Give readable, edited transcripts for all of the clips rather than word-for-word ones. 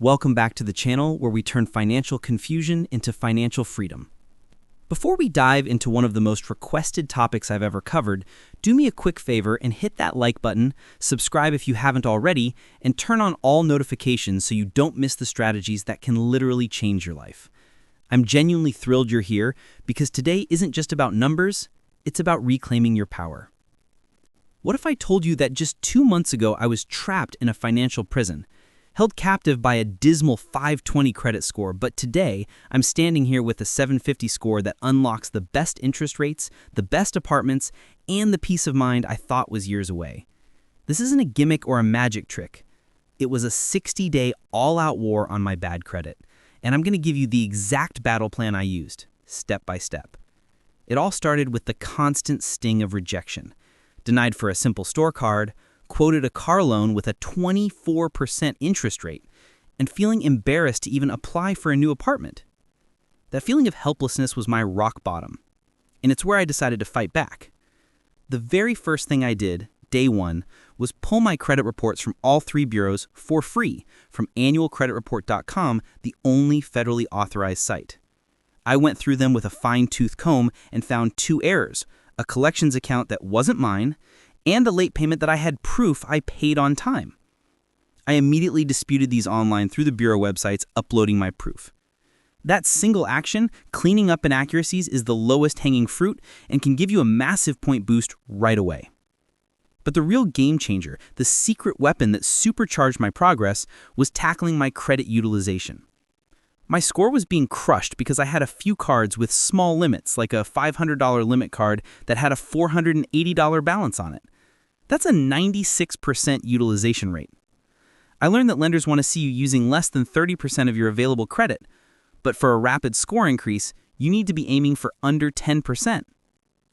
Welcome back to the channel where we turn financial confusion into financial freedom. Before we dive into one of the most requested topics I've ever covered, do me a quick favor and hit that like button, subscribe if you haven't already, and turn on all notifications so you don't miss the strategies that can literally change your life. I'm genuinely thrilled you're here because today isn't just about numbers, it's about reclaiming your power. What if I told you that just 2 months ago I was trapped in a financial prison, held captive by a dismal 520 credit score, but today I'm standing here with a 750 score that unlocks the best interest rates, the best apartments, and the peace of mind I thought was years away. This isn't a gimmick or a magic trick. It was a 60-day all-out war on my bad credit, and I'm going to give you the exact battle plan I used, step by step. It all started with the constant sting of rejection. Denied for a simple store card, quoted a car loan with a 24% interest rate, and feeling embarrassed to even apply for a new apartment. That feeling of helplessness was my rock bottom, and it's where I decided to fight back. The very first thing I did, day one, was pull my credit reports from all 3 bureaus for free from annualcreditreport.com, the only federally authorized site. I went through them with a fine-tooth comb and found 2 errors, a collections account that wasn't mine, and a late payment that I had proof I paid on time. I immediately disputed these online through the bureau websites, uploading my proof. That single action, cleaning up inaccuracies, is the lowest hanging fruit and can give you a massive point boost right away. But the real game changer, the secret weapon that supercharged my progress, was tackling my credit utilization. My score was being crushed because I had a few cards with small limits, like a $500 limit card that had a $480 balance on it. That's a 96% utilization rate. I learned that lenders want to see you using less than 30% of your available credit, but for a rapid score increase, you need to be aiming for under 10%.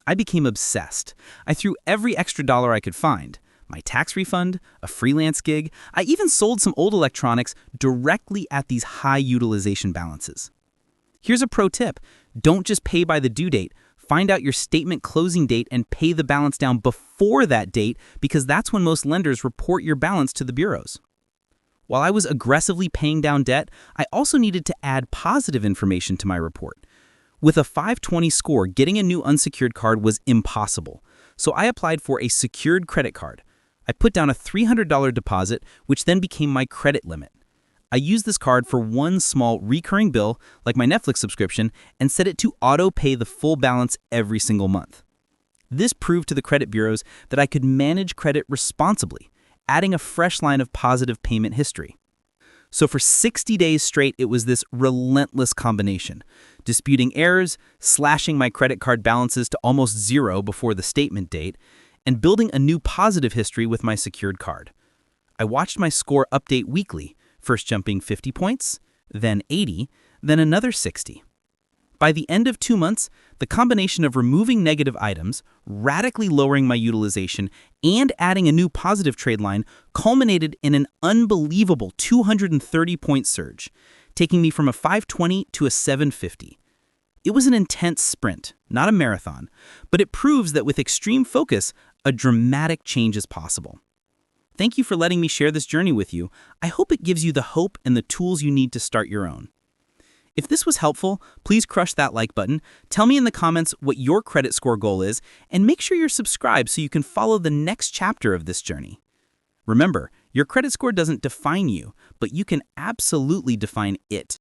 I became obsessed. I threw every extra dollar I could find, my tax refund, a freelance gig. I even sold some old electronics directly at these high utilization balances. Here's a pro tip. Don't just pay by the due date. Find out your statement closing date and pay the balance down before that date, because that's when most lenders report your balance to the bureaus. While I was aggressively paying down debt, I also needed to add positive information to my report. With a 520 score, getting a new unsecured card was impossible, so I applied for a secured credit card. I put down a $300 deposit, which then became my credit limit. I used this card for one small recurring bill, like my Netflix subscription, and set it to auto-pay the full balance every single month. This proved to the credit bureaus that I could manage credit responsibly, adding a fresh line of positive payment history. So for 60 days straight, it was this relentless combination, disputing errors, slashing my credit card balances to almost zero before the statement date, and building a new positive history with my secured card. I watched my score update weekly, first jumping 50 points, then 80, then another 60. By the end of 2 months, the combination of removing negative items, radically lowering my utilization, and adding a new positive trade line culminated in an unbelievable 230-point surge, taking me from a 520 to a 750. It was an intense sprint, not a marathon, but it proves that with extreme focus, a dramatic change is possible. Thank you for letting me share this journey with you. I hope it gives you the hope and the tools you need to start your own. If this was helpful, please crush that like button, tell me in the comments what your credit score goal is, and make sure you're subscribed so you can follow the next chapter of this journey. Remember, your credit score doesn't define you, but you can absolutely define it.